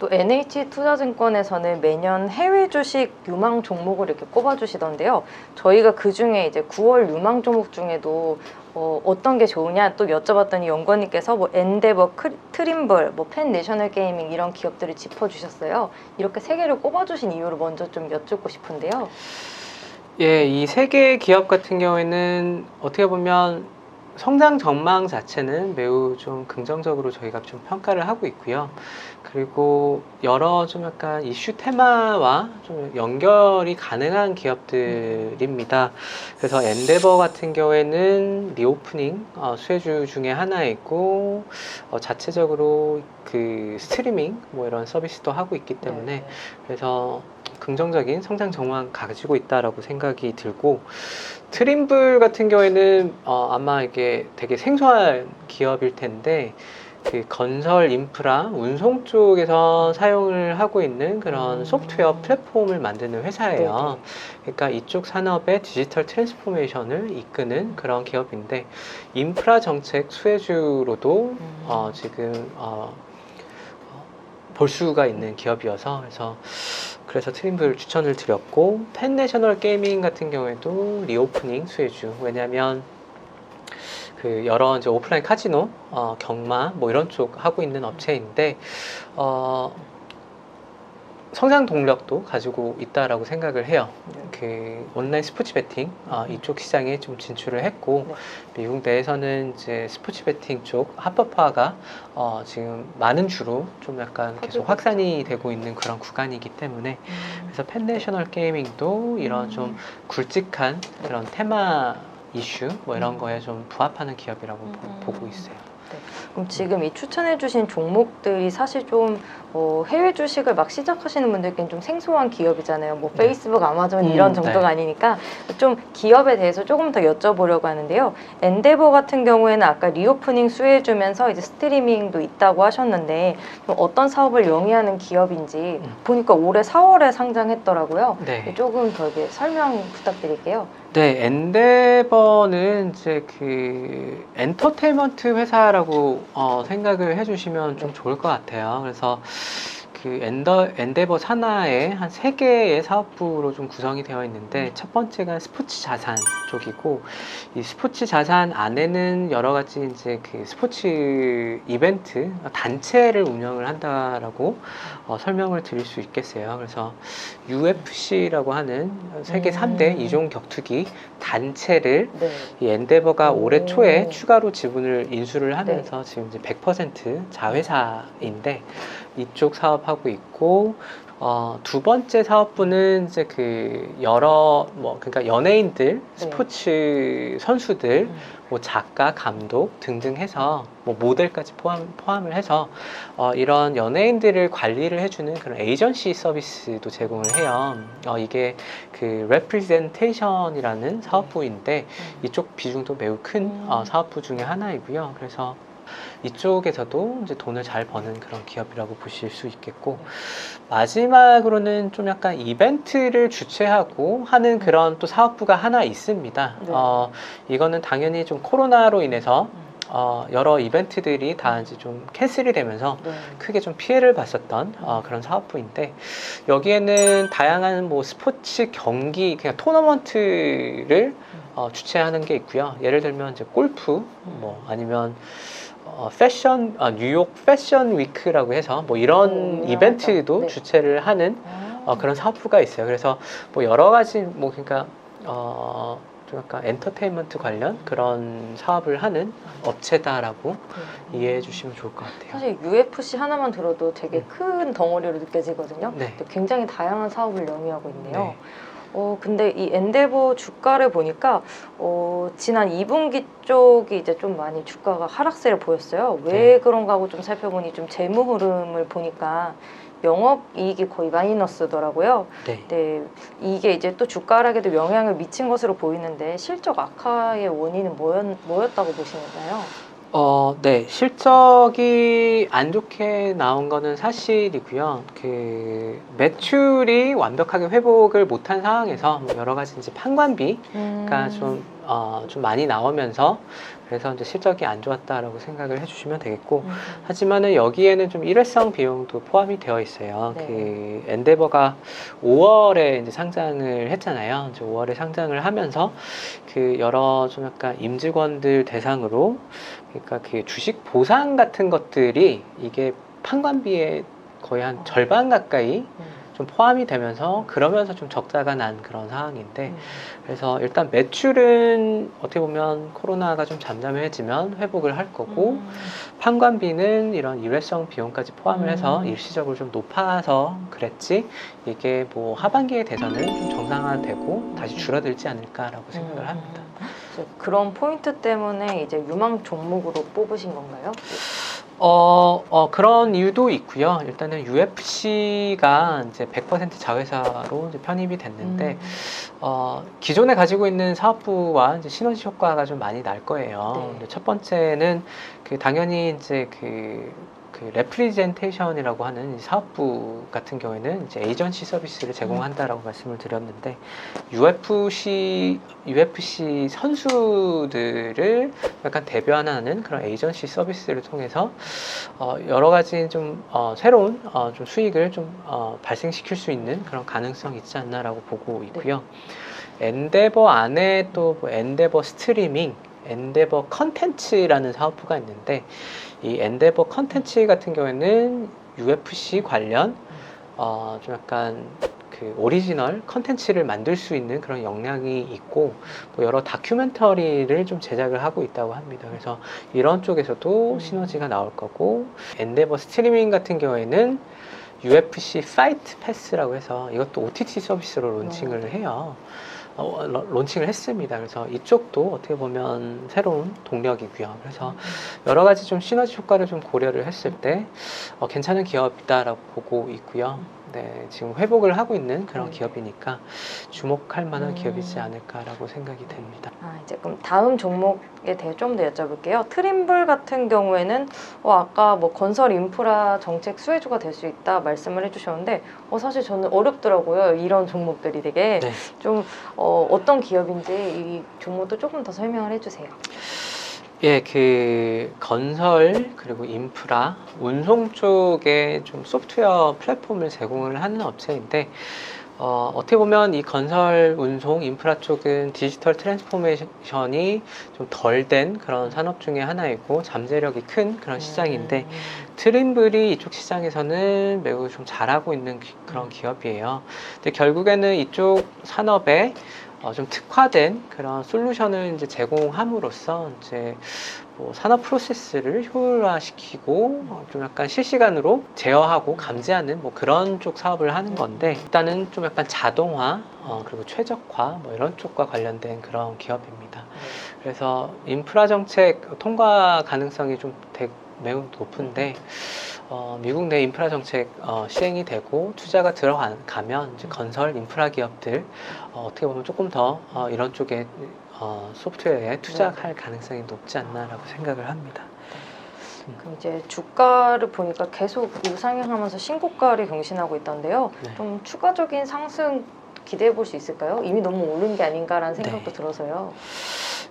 또 NH투자증권에서는 매년 해외 주식 유망 종목을 이렇게 꼽아주시던데요. 저희가 그 중에 이제 9월 유망 종목 중에도 어떤 게 좋으냐 또 여쭤봤더니 연구원님께서 뭐 엔데버, 트림블, 뭐 펜내셔널 게이밍 이런 기업들을 짚어주셨어요. 이렇게 세 개를 꼽아주신 이유를 먼저 좀 여쭙고 싶은데요. 예, 이 세 개의 기업 같은 경우에는 어떻게 보면 성장 전망 자체는 매우 좀 긍정적으로 저희가 좀 평가를 하고 있고요. 그리고 여러 좀 약간 이슈 테마와 좀 연결이 가능한 기업들입니다. 그래서 엔데버 같은 경우에는 리오프닝 수혜주 중에 하나이고 자체적으로 그 스트리밍 뭐 이런 서비스도 하고 있기 때문에 그래서 긍정적인 성장 전망 가지고 있다라고 생각이 들고, 트림블 같은 경우에는 아마 이게 되게 생소한 기업일 텐데 그 건설 인프라 운송 쪽에서 사용을 하고 있는 그런 소프트웨어 플랫폼을 만드는 회사예요. 그러니까 이쪽 산업의 디지털 트랜스포메이션을 이끄는 그런 기업인데 인프라 정책 수혜주로도 지금 볼 수가 있는 기업이어서 그래서 트림블 추천을 드렸고, 펜내셔널 게이밍 같은 경우에도 리오프닝 수혜주. 왜냐하면 그 여러 이제 오프라인 카지노, 경마 뭐 이런 쪽 하고 있는 업체인데 성장 동력도 가지고 있다라고 생각을 해요. 그 온라인 스포츠 베팅 이쪽 시장에 좀 진출을 했고, 미국 내에서는 이제 스포츠 베팅 쪽 합법화가 지금 많은 주로 좀 약간 계속 확산이 되고 있는 그런 구간이기 때문에 그래서 펜내셔널 게이밍도 이런 좀 굵직한 그런 테마 이슈 뭐 이런 거에 좀 부합하는 기업이라고 보고 있어요. 그럼 지금 이 추천해주신 종목들이 사실 좀 해외 주식을 막 시작하시는 분들께는 좀 생소한 기업이잖아요. 뭐 페이스북, 아마존 이런 정도가 아니니까 좀 기업에 대해서 조금 더 여쭤보려고 하는데요. 엔데버 같은 경우에는 아까 리오프닝 수혜주면서 이제 스트리밍도 있다고 하셨는데 어떤 사업을 영위하는 기업인지 보니까 올해 4월에 상장했더라고요. 조금 더 이렇게 설명 부탁드릴게요. 네, 엔데버는 이제 그 엔터테인먼트 회사라고 생각을 해주시면 좀 좋을 것 같아요. 그래서 그 엔데버 산하에 한 3개의 사업부로 좀 구성이 되어 있는데, 첫 번째가 스포츠 자산 쪽이고, 이 스포츠 자산 안에는 여러 가지 이제 그 스포츠 이벤트 단체를 운영을 한다라고 설명을 드릴 수 있겠어요. 그래서 UFC라고 하는 세계 3대 이종 격투기 단체를 이 엔데버가 올해 초에 추가로 지분을 인수를 하면서 지금 이제 100% 자회사인데 이쪽 사업하고 있고, 두 번째 사업부는 이제 그 여러 그러니까 연예인들, 스포츠 선수들, 뭐 작가, 감독 등등 해서 뭐 모델까지 포함을 해서 이런 연예인들을 관리를 해주는 그런 에이전시 서비스도 제공을 해요. 이게 그 레프리젠테이션이라는 사업부인데 이쪽 비중도 매우 큰 사업부 중에 하나이고요. 그래서 이쪽에서도 이제 돈을 잘 버는 그런 기업이라고 보실 수 있겠고, 마지막으로는 좀 약간 이벤트를 주최하고 하는 그런 또 사업부가 하나 있습니다. 이거는 당연히 좀 코로나로 인해서 여러 이벤트들이 다 이제 좀 캔슬이 되면서 크게 좀 피해를 봤었던 그런 사업부인데, 여기에는 다양한 뭐 스포츠 경기, 그냥 토너먼트를 주최하는 게 있고요. 예를 들면 이제 골프, 뭐 아니면 패션, 뉴욕 패션 위크라고 해서 뭐 이런 이벤트도 주최를 하는 그런 사업부가 있어요. 그래서 뭐 여러 가지 뭐 그러니까 좀 약간 엔터테인먼트 관련 그런 사업을 하는 업체다라고 이해해 주시면 좋을 것 같아요. 사실 UFC 하나만 들어도 되게 큰 덩어리로 느껴지거든요. 굉장히 다양한 사업을 영위하고 있네요. 근데 이 엔데버 주가를 보니까 지난 2분기 쪽이 이제 좀 많이 주가가 하락세를 보였어요. 왜 그런가 하고 좀 살펴보니 좀 재무 흐름을 보니까 영업이익이 거의 마이너스더라고요. 이게 이제 또 주가 하락에도 영향을 미친 것으로 보이는데 실적 악화의 원인은 뭐였다고 보시나요? 네, 실적이 안 좋게 나온 거는 사실이고요. 그 매출이 완벽하게 회복을 못한 상황에서 뭐 여러 가지 이제 판관비가 좀 좀 많이 나오면서 그래서 이제 실적이 안 좋았다라고 생각을 해주시면 되겠고, 하지만은 여기에는 좀 일회성 비용도 포함이 되어 있어요. 네. 그 엔데버가 5월에 이제 상장을 했잖아요. 이제 5월에 상장을 하면서 그 여러 좀 약간 임직원들 대상으로, 그러니까 그 주식 보상 같은 것들이 이게 판관비의 거의 한 절반 가까이 좀 포함이 되면서, 그러면서 좀 적자가 난 그런 상황인데, 그래서 일단 매출은 어떻게 보면 코로나가 좀 잠잠해지면 회복을 할 거고, 판관비는 이런 일회성 비용까지 포함을 해서 일시적으로 좀 높아서 그랬지, 이게 뭐 하반기에 돼서는 좀 정상화되고 다시 줄어들지 않을까라고 생각을 합니다. 그런 포인트 때문에 이제 유망 종목으로 뽑으신 건가요? 그런 이유도 있고요. 일단은 UFC가 이제 100% 자회사로 이제 편입이 됐는데, 기존에 가지고 있는 사업부와 이제 시너지 효과가 좀 많이 날 거예요. 네. 첫 번째는 당연히 이제 레프리젠테이션이라고 하는 이 사업부 같은 경우에는 이제 에이전시 서비스를 제공한다라고 말씀을 드렸는데, UFC 선수들을 약간 대변하는 그런 에이전시 서비스를 통해서 여러 가지 좀 새로운 좀 수익을 좀 발생시킬 수 있는 그런 가능성이 있지 않나라고 보고 있고요. 엔데버 안에 또 뭐 엔데버 스트리밍, 엔데버 컨텐츠라는 사업부가 있는데, 이 엔데버 컨텐츠 같은 경우에는 UFC 관련 좀 약간 그 오리지널 컨텐츠를 만들 수 있는 그런 역량이 있고, 또 여러 다큐멘터리를 좀 제작을 하고 있다고 합니다. 그래서 이런 쪽에서도 시너지가 나올 거고, 엔데버 스트리밍 같은 경우에는 UFC 파이트 패스라고 해서 이것도 OTT 서비스로 론칭을 해요. 론칭을 했습니다. 그래서 이쪽도 어떻게 보면 새로운 동력이고요. 그래서 여러 가지 좀 시너지 효과를 좀 고려를 했을 때 괜찮은 기업이다라고 보고 있고요. 네, 지금 회복을 하고 있는 그런 기업이니까 주목할 만한 기업이지 않을까라고 생각이 됩니다. 이제 그럼 다음 종목에 대해 좀 더 여쭤볼게요. 트림블 같은 경우에는 아까 뭐 건설 인프라 정책 수혜주가 될 수 있다 말씀을 해주셨는데, 사실 저는 어렵더라고요. 이런 종목들이 되게 좀 어떤 기업인지 이 종목도 조금 더 설명을 해주세요. 예, 그 건설 그리고 인프라, 운송 쪽에 좀 소프트웨어 플랫폼을 제공을 하는 업체인데, 어떻게 보면 이 건설, 운송, 인프라 쪽은 디지털 트랜스포메이션이 좀 덜 된 그런 산업 중에 하나이고 잠재력이 큰 그런 시장인데, 트림블이 이쪽 시장에서는 매우 좀 잘하고 있는 그런 기업이에요. 근데 결국에는 이쪽 산업에 좀 특화된 그런 솔루션을 이제 제공함으로써 이제 뭐 산업 프로세스를 효율화시키고 좀 약간 실시간으로 제어하고 감지하는 뭐 그런 쪽 사업을 하는 건데, 일단은 좀 약간 자동화 그리고 최적화 뭐 이런 쪽과 관련된 그런 기업입니다. 그래서 인프라 정책 통과 가능성이 좀 매우 높은데, 미국 내 인프라 정책 시행이 되고 투자가 들어가면 이제 건설 인프라 기업들 어떻게 보면 조금 더 이런 쪽에 소프트웨어에 투자할 가능성이 높지 않나라고 생각을 합니다. 그럼 이제 주가를 보니까 계속 우상향하면서 신고가를 경신하고 있던데요. 좀 추가적인 상승 기대해 볼 수 있을까요? 이미 너무 오른 게 아닌가라는 생각도 들어서요.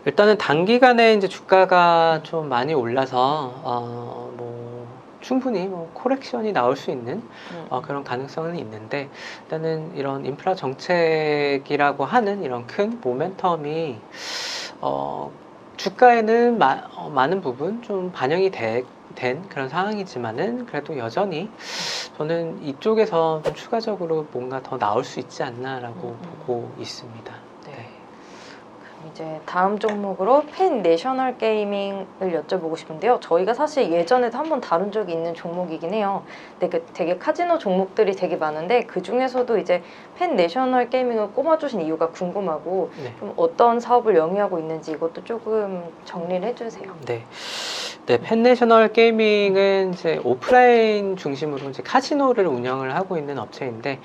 일단은 단기간에 이제 주가가 좀 많이 올라서 뭐 충분히 뭐 코렉션이 나올 수 있는 그런 가능성은 있는데, 일단은 이런 인프라 정책이라고 하는 이런 큰 모멘텀이 주가에는 많은 부분 좀 반영이 된 그런 상황이지만은, 그래도 여전히 저는 이쪽에서 좀 추가적으로 뭔가 더 나올 수 있지 않나라고 보고 있습니다. 이제 다음 종목으로 펜 내셔널 게이밍을 여쭤보고 싶은데요. 저희가 사실 예전에도 한번 다룬 적이 있는 종목이긴 해요. 근데 되게 카지노 종목들이 되게 많은데 그 중에서도 이제 펜 내셔널 게이밍을 꼽아주신 이유가 궁금하고, 좀 어떤 사업을 영위하고 있는지 이것도 조금 정리를 해주세요. 네, 펜내셔널 게이밍은 이제 오프라인 중심으로 이제 카지노를 운영을 하고 있는 업체인데,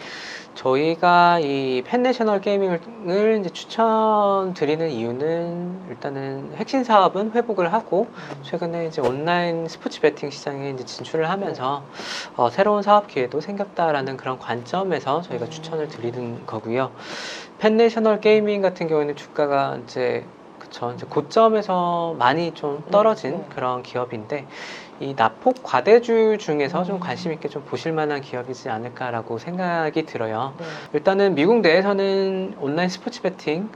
저희가 이 펜내셔널 게이밍을 이제 추천드리는 이유는, 일단은 핵심 사업은 회복을 하고 최근에 이제 온라인 스포츠 베팅 시장에 이제 진출을 하면서 새로운 사업 기회도 생겼다라는 그런 관점에서 저희가 추천을 드리는 거고요. 펜내셔널 게이밍 같은 경우에는 주가가 이제 그쵸. 이제 고점에서 많이 좀 떨어진 그런 기업인데, 이 납폭 과대주 중에서 좀 관심 있게 좀 보실 만한 기업이지 않을까라고 생각이 들어요. 네. 일단은 미국 내에서는 온라인 스포츠 베팅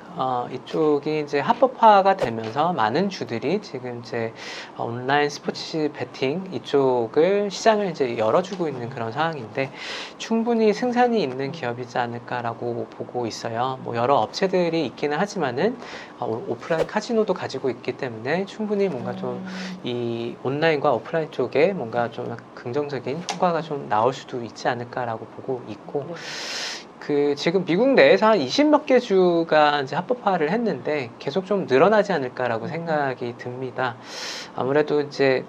이쪽이 이제 합법화가 되면서 많은 주들이 지금 이제 온라인 스포츠 베팅 이쪽을 시장을 이제 열어주고 있는 그런 상황인데, 충분히 승산이 있는 기업이지 않을까라고 보고 있어요. 뭐 여러 업체들이 있기는 하지만은 오프라인 카지노도 가지고 있기 때문에 충분히 뭔가 좀 이 온라인과 오프라인 쪽에 뭔가 좀 긍정적인 효과가 좀 나올 수도 있지 않을까라고 보고 있고, 네. 그 지금 미국 내에서 한 20몇 개 주가 이제 합법화를 했는데 계속 좀 늘어나지 않을까라고 생각이 듭니다. 아무래도 이제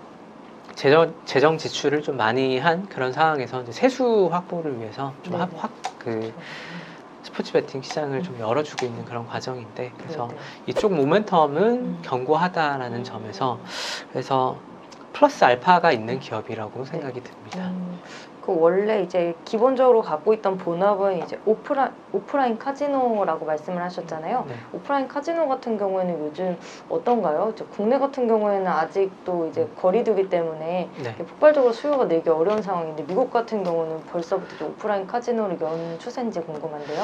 재정 지출을 좀 많이 한 그런 상황에서 이제 세수 확보를 위해서 좀 네네. 그 스포츠 베팅 시장을 좀 열어주고 있는 그런 과정인데, 그래서 네네. 이쪽 모멘텀은 견고하다라는 점에서 그래서 플러스 알파가 있는 기업이라고 생각이 듭니다. 그 원래 이제 기본적으로 갖고 있던 본업은 이제 오프라인 카지노라고 말씀을 하셨잖아요. 네. 오프라인 카지노 같은 경우에는 요즘 어떤가요? 이제 국내 같은 경우에는 아직도 이제 거리두기 때문에 네. 폭발적으로 수요가 늘기 어려운 상황인데, 미국 같은 경우는 벌써부터 이제 오프라인 카지노를 연 추세인지 궁금한데요.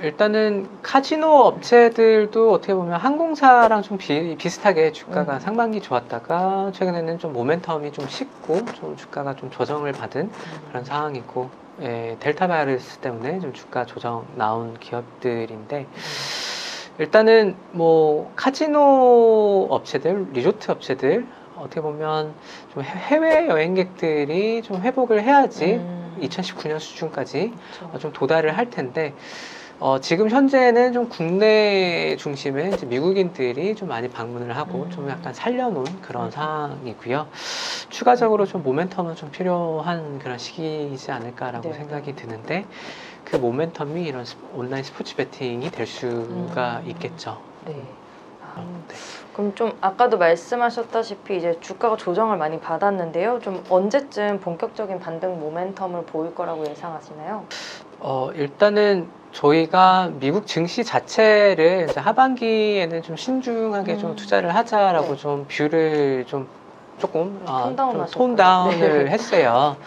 일단은 카지노 업체들도 어떻게 보면 항공사랑 좀 비슷하게 주가가 상반기 좋았다가 최근에는 좀 모멘텀이 좀 식고 좀 주가가 좀 조정을 받은 그런 상황이고, 예, 델타 바이러스 때문에 좀 주가 조정 나온 기업들인데, 일단은 뭐 카지노 업체들, 리조트 업체들 어떻게 보면 좀 해외 여행객들이 좀 회복을 해야지 2019년 수준까지 그렇죠. 좀 도달을 할 텐데, 지금 현재는 좀 국내 중심의 이제 미국인들이 좀 많이 방문을 하고 좀 약간 살려놓은 그런 상황이고요. 추가적으로 좀 모멘텀은 좀 필요한 그런 시기이지 않을까라고 네, 생각이 네. 드는데, 그 모멘텀이 이런 온라인 스포츠 베팅이 될 수가 있겠죠. 네. 네. 그럼 좀 아까도 말씀하셨다시피 이제 주가가 조정을 많이 받았는데요. 좀 언제쯤 본격적인 반등 모멘텀을 보일 거라고 예상하시나요? 일단은 저희가 미국 증시 자체를 이제 하반기에는 좀 신중하게 좀 투자를 하자라고 네. 좀 뷰를 좀 조금 톤다운 톤 다운을 네. 했어요.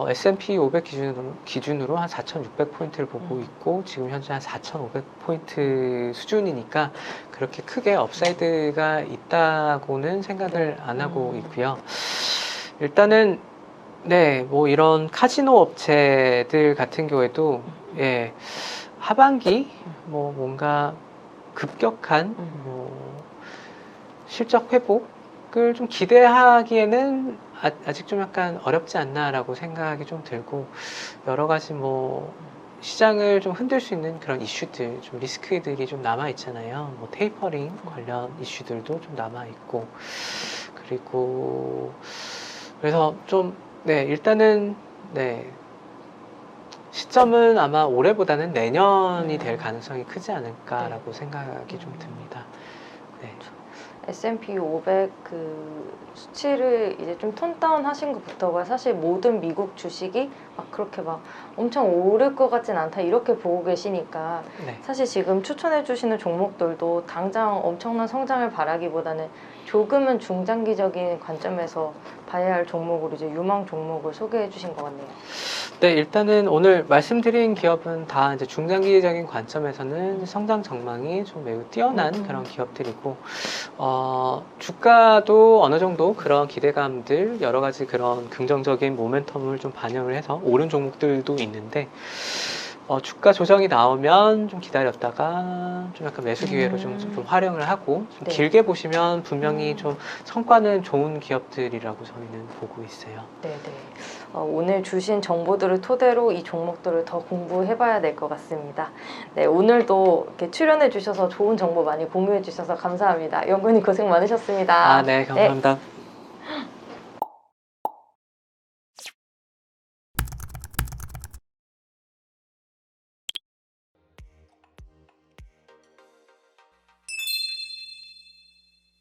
S&P 500 기준으로 한 4,600포인트를 보고 있고, 지금 현재 한 4,500포인트 수준이니까 그렇게 크게 업사이드가 있다고는 생각을 안 하고 있고요. 일단은 네, 뭐 이런 카지노 업체들 같은 경우에도 예, 하반기 뭐 뭔가 급격한 뭐 실적 회복을 좀 기대하기에는 아직 좀 약간 어렵지 않나라고 생각이 좀 들고, 여러 가지 뭐 시장을 좀 흔들 수 있는 그런 이슈들, 좀 리스크들이 좀 남아 있잖아요. 뭐 테이퍼링 관련 이슈들도 좀 남아 있고, 그리고 그래서 좀 네, 일단은 네, 시점은 아마 올해보다는 내년이 될 가능성이 크지 않을까라고 생각이 좀 듭니다. 네. S&P 500 그 수치를 이제 좀 톤 다운 하신 것부터가 사실 모든 미국 주식이 막 그렇게 막 엄청 오를 것 같진 않다 이렇게 보고 계시니까, 네. 사실 지금 추천해 주시는 종목들도 당장 엄청난 성장을 바라기보다는 조금은 중장기적인 관점에서 봐야 할 종목으로 이제 유망 종목을 소개해 주신 것 같네요. 네, 일단은 오늘 말씀드린 기업은 다 이제 중장기적인 관점에서는 성장 전망이 좀 매우 뛰어난 그런 기업들이고, 주가도 어느 정도 그런 기대감들, 여러 가지 그런 긍정적인 모멘텀을 좀 반영을 해서 오른 종목들도 있는데, 주가 조정이 나오면 좀 기다렸다가 좀 약간 매수 기회로 좀 활용을 하고, 좀 네. 길게 보시면 분명히 좀 성과는 좋은 기업들이라고 저희는 보고 있어요. 네네. 오늘 주신 정보들을 토대로 이 종목들을 더 공부해봐야 될 것 같습니다. 네, 오늘도 이렇게 출연해 주셔서 좋은 정보 많이 공유해 주셔서 감사합니다. 연구님 고생 많으셨습니다. 네, 감사합니다. 네.